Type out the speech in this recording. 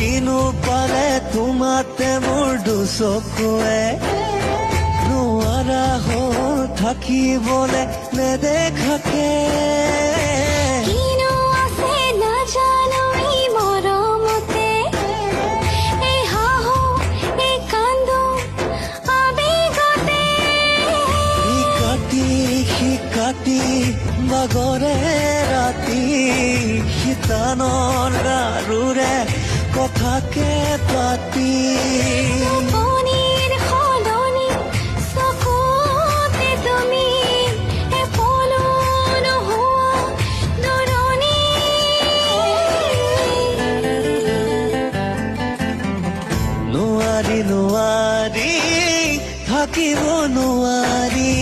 কিনো পালে তোমাতে মোৰ দুচকুৱে নোৱাৰা হ'ল থাকিবলে নেদেখাকে কিনো আছে নাজানো এই মৰমতে এই হাঁহো এই কান্দো আবেগতে শিকাতি বাগৰে ৰাতি শীতানৰ গাৰুৰে কথাকে পাতি টোপনিৰ সলনি চকুতে তুমি এপলো নোহোৱা দূৰণি নোৱাৰি থাকিব নোৱাৰি